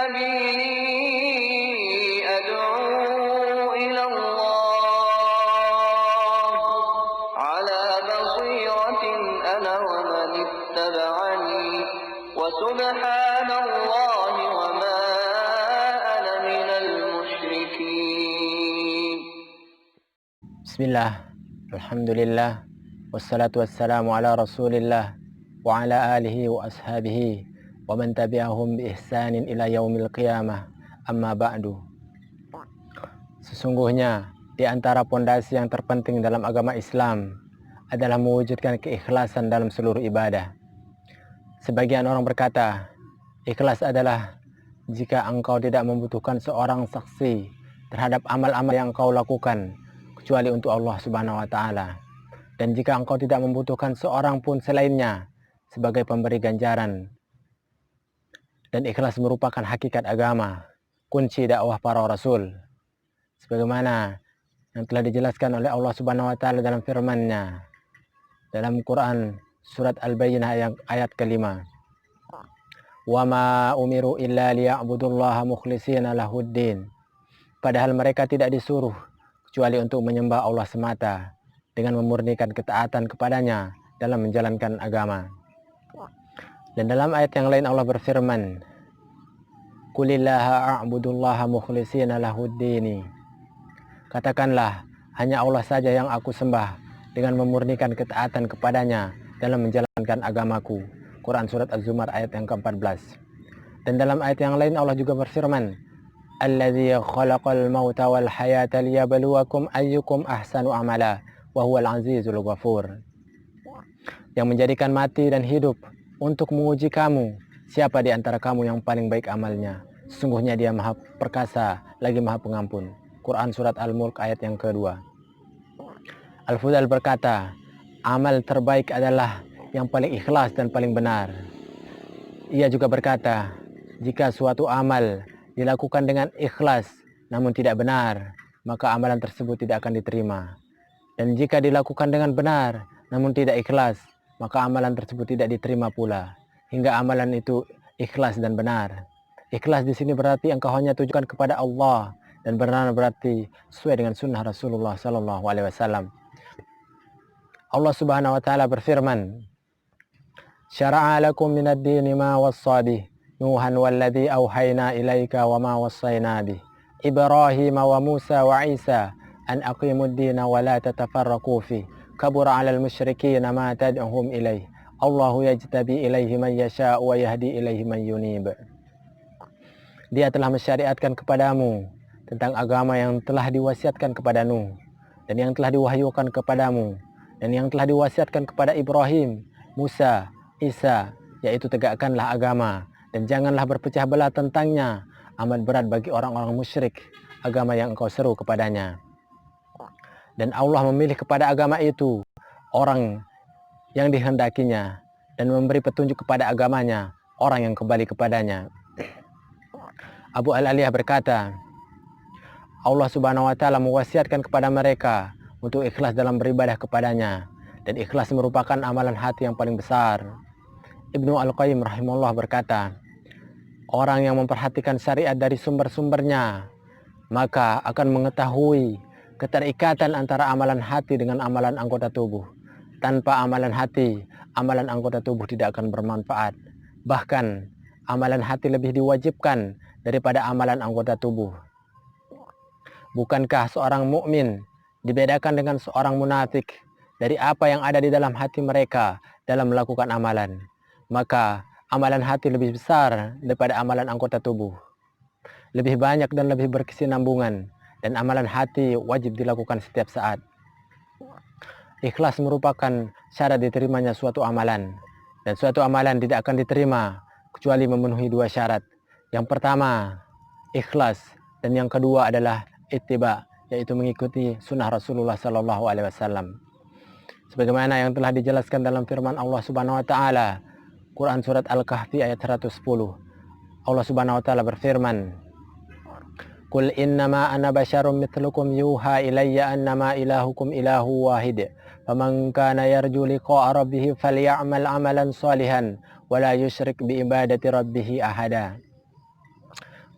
إنني أدعو إلى الله على بصيرة أنا ومن اتبعني وسبحان الله وما أنا من المشركين. Bismillah, alhamdulillah, wassalatu wassalamu ala rasulillah wa ala alihi wa ashabihi wa man tabi'ahum bi ihsanin ila yaumil qiyamah, amma ba'du. Sesungguhnya di antara pondasi yang terpenting dalam agama Islam adalah mewujudkan keikhlasan dalam seluruh ibadah. Sebagian orang berkata, ikhlas adalah jika engkau tidak membutuhkan seorang saksi terhadap amal-amal yang engkau lakukan kecuali untuk Allah Subhanahu wa taala, dan jika engkau tidak membutuhkan seorang pun selainnya sebagai pemberi ganjaran. Dan ikhlas merupakan hakikat agama, kunci dakwah para rasul, sebagaimana yang telah dijelaskan oleh Allah Subhanahu wa taala dalam firman-Nya dalam Quran surat Al-Bayyinah ayat ke-5. Wa ma umiru illa liya'budullaha mukhlishina lahuddin. Padahal mereka tidak disuruh kecuali untuk menyembah Allah semata dengan memurnikan ketaatan kepadanya dalam menjalankan agama. Dan dalam ayat yang lain Allah berfirman, Qulillaha a'budullaha mukhlishina lahuddini. Katakanlah, hanya Allah saja yang aku sembah dengan memurnikan ketaatan kepadanya dalam menjalankan agamaku. Quran surat Az-Zumar ayat yang ke-14. Dan dalam ayat yang lain Allah juga berfirman, Alladzi khalaqal mauta wal hayata liyabluwakum ayyukum ahsanu amala wa huwal azizul ghafur. Yang menjadikan mati dan hidup untuk menguji kamu, siapa di antara kamu yang paling baik amalnya. Sesungguhnya Dia Maha Perkasa lagi Maha Pengampun. Quran surat Al-Mulk ayat yang kedua. Al-Fudhal berkata, amal terbaik adalah yang paling ikhlas dan paling benar. Ia juga berkata, jika suatu amal dilakukan dengan ikhlas namun tidak benar, maka amalan tersebut tidak akan diterima. Dan jika dilakukan dengan benar namun tidak ikhlas, maka amalan tersebut tidak diterima pula, hingga amalan itu ikhlas dan benar. Ikhlas di sini berarti engkau hanya tujukan kepada Allah, dan benar berarti sesuai dengan sunnah Rasulullah SAW. Allah Subhanahu wa taala berfirman, Syara'a lakum minad dini ma wassa bih Nuhan walladzi auhayna ilaika wa ma wassayna bih Ibrahim wa Musa wa Isa an aqimud dina wa la tatafarraqu fi kabura 'alal musyrikeen ma tad'uhum ilaih Allahu yajtabi ilaihi man yasha'u wa yahdi ilaihi man yunib. Dia telah mensyariatkan kepadamu tentang agama yang telah diwasiatkan kepada Nuh, dan yang telah diwahyukan kepadamu, dan yang telah diwasiatkan kepada Ibrahim, Musa, Isa, yaitu tegakkanlah agama dan janganlah berpecah belah tentangnya. Amat berat bagi orang-orang musyrik agama yang engkau seru kepadanya. Dan Allah memilih kepada agama itu orang yang dihendakinya, dan memberi petunjuk kepada agamanya orang yang kembali kepadanya. Abu Al-Aliyah berkata, Allah Subhanahu wa taala mewasiatkan kepada mereka untuk ikhlas dalam beribadah kepadanya, dan ikhlas merupakan amalan hati yang paling besar. Ibnu Al-Qayyim rahimahullah berkata, orang yang memperhatikan syariat dari sumber-sumbernya, maka akan mengetahui keterikatan antara amalan hati dengan amalan anggota tubuh. Tanpa amalan hati, amalan anggota tubuh tidak akan bermanfaat. Bahkan, amalan hati lebih diwajibkan daripada amalan anggota tubuh. Bukankah seorang mukmin dibedakan dengan seorang munafik dari apa yang ada di dalam hati mereka dalam melakukan amalan? Maka amalan hati lebih besar daripada amalan anggota tubuh. Lebih banyak dan lebih berkesinambungan, dan amalan hati wajib dilakukan setiap saat. Ikhlas merupakan syarat diterimanya suatu amalan, dan suatu amalan tidak akan diterima kecuali memenuhi dua syarat. Yang pertama, ikhlas, dan yang kedua adalah ittiba, yaitu mengikuti sunnah Rasulullah SAW. Sebagaimana yang telah dijelaskan dalam firman Allah Subhanahu wa taala, Quran surat Al-Kahfi ayat 110. Allah Subhanahu wa taala berfirman, Qul innama ana basyarum mithlukum yuha ilayya annama ilahukum ilahu wahid. Faman kana yarju liqa'a rabbih falyamal amalan salihan wa la yusyrik bi ibadati rabbih ahada.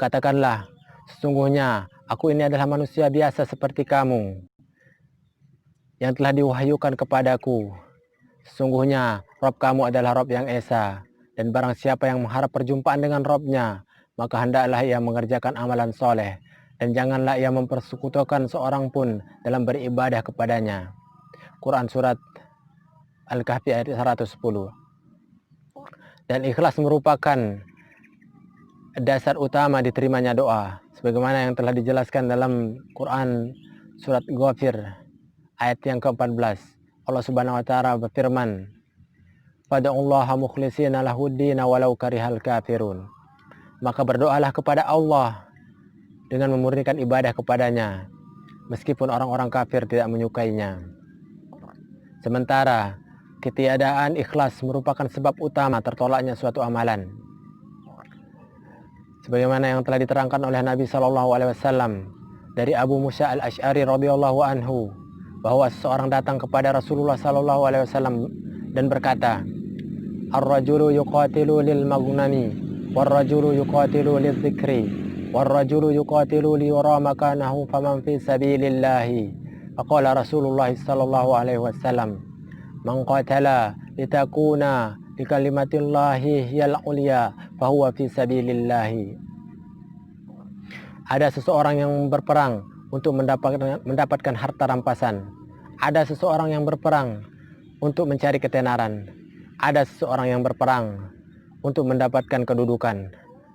Katakanlah, sesungguhnya aku ini adalah manusia biasa seperti kamu yang telah diwahyukan kepadaku. Sesungguhnya Rob kamu adalah Rob yang esa, dan barang siapa yang mengharap perjumpaan dengan Robnya, maka hendaklah ia mengerjakan amalan soleh, dan janganlah ia mempersekutukan seorang pun dalam beribadah kepadanya. Quran Surat Al-Kahfi ayat 110. Dan ikhlas merupakan dasar utama diterimanya doa, sebagaimana yang telah dijelaskan dalam Quran Surat Ghafir ayat yang ke-14. Allah Subhanahu wa taala berfirman, "Fad'ullaha mukhlishina lahuddin walau karihal kafirun." Maka berdoalah kepada Allah dengan memurnikan ibadah kepadanya, meskipun orang-orang kafir tidak menyukainya. Sementara ketiadaan ikhlas merupakan sebab utama tertolaknya suatu amalan. Sebagaimana yang telah diterangkan oleh Nabi SAW dari Abu Musa al-Ash'ari radhiyallahu anhu, bahwa seseorang datang kepada Rasulullah SAW dan berkata, "Ar-rajulu yuqatilu lil maghnami, war-rajulu yuqatilu lil dzikri, war-rajulu yuqatilu li yura makanahu faman fi sabilillahi." Faqala Rasulullah sallallahu alaihi wasallam, "Man qatala litakuna li kalimatillahi hiyal ulya fahuwa fi sabilillahi." Ada seseorang yang berperang untuk mendapatkan harta rampasan. Ada seseorang yang berperang untuk mencari ketenaran. Ada seseorang yang berperang untuk mendapatkan kedudukan.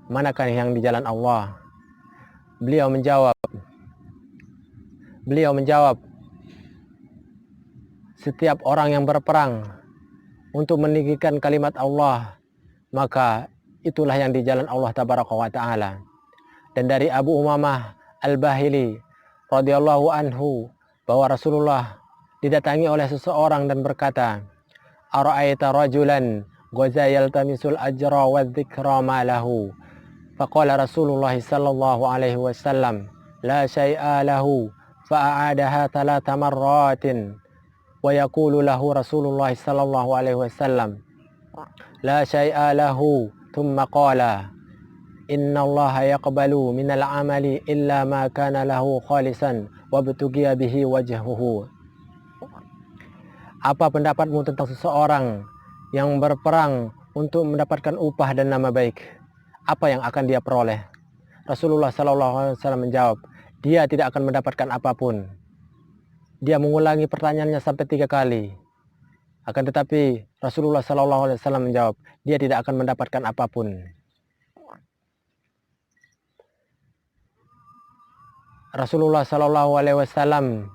Manakah yang di jalan Allah? Beliau menjawab, setiap orang yang berperang untuk meninggikan kalimat Allah, maka itulah yang di jalan Allah tabaraka wa ta'ala. Dan dari Abu Umamah Al-Bahili radhiyallahu anhu, bahwa Rasulullah didatangi oleh seseorang dan berkata, "Ara'aita rajulan ghaza yaltamisul ajra wa dzikra ma lahu." Faqala Rasulullah sallallahu alaihi wasallam, "La syai'a lahu." Fa'adaha thalatha marratin. Wa yaqulu lahu Rasulullah sallallahu alaihi wasallam, "La syai'a lahu." Thumma qala, "Inna Allah yaqbalu minal amali illa ma kana lahu khalisan wa btugiya bihi wajhuhu." Apa pendapatmu tentang seseorang yang berperang untuk mendapatkan upah dan nama baik? Apa yang akan dia peroleh? Rasulullah SAW menjawab, dia tidak akan mendapatkan apapun. Dia mengulangi pertanyaannya sampai 3 kali. Akan tetapi Rasulullah SAW menjawab, dia tidak akan mendapatkan apapun. Rasulullah SAW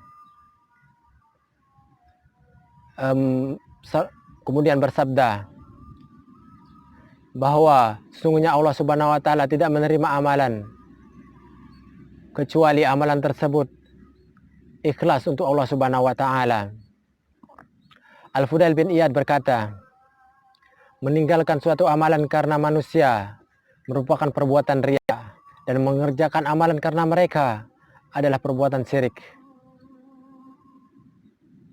kemudian bersabda bahwa sesungguhnya Allah Subhanahu wa taala tidak menerima amalan kecuali amalan tersebut ikhlas untuk Allah Subhanahu wa taala. Al-Fudail bin Iyad berkata, meninggalkan suatu amalan karena manusia merupakan perbuatan riya, dan mengerjakan amalan karena mereka adalah perbuatan syirik.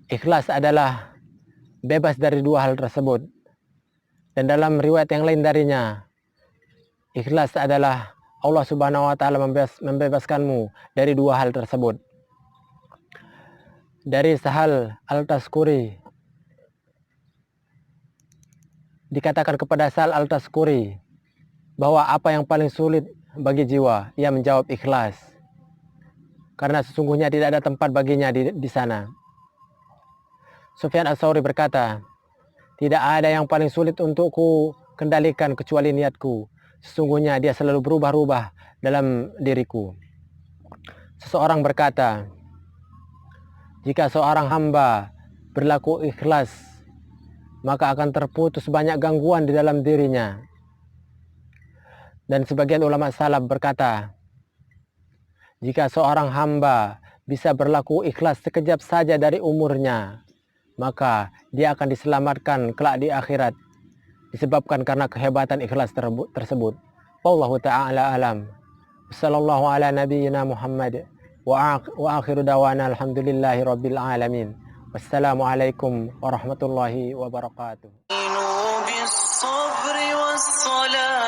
Ikhlas adalah bebas dari dua hal tersebut. Dan dalam riwayat yang lain darinya, ikhlas adalah Allah Subhanahu wa taala membebaskanmu dari dua hal tersebut. Dari Sahal Al-Taskuri dikatakan kepada Sahal Al-Taskuri bahwa apa yang paling sulit bagi jiwa, ia menjawab ikhlas, karena sesungguhnya tidak ada tempat baginya di sana. Sufyan Ats-Tsauri berkata, tidak ada yang paling sulit untukku kendalikan kecuali niatku. Sesungguhnya dia selalu berubah-ubah dalam diriku. Seseorang berkata, jika seorang hamba berlaku ikhlas, maka akan terputus banyak gangguan di dalam dirinya. Dan sebagian ulama salaf berkata, jika seorang hamba bisa berlaku ikhlas sekejap saja dari umurnya, maka dia akan diselamatkan kelak di akhirat, disebabkan karena kehebatan ikhlas tersebut. Wallahu ta'ala alam. Wassallallahu ala nabiyyina Muhammad wa akhiru dawana alhamdulillahi rabbil alamin. Wassalamualaikum warahmatullahi wabarakatuh. بالصبر والصلاة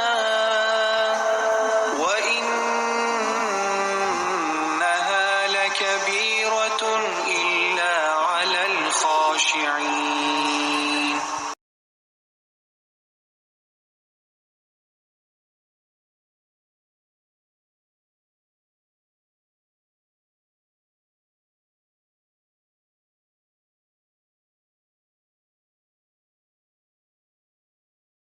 وإن خاشعين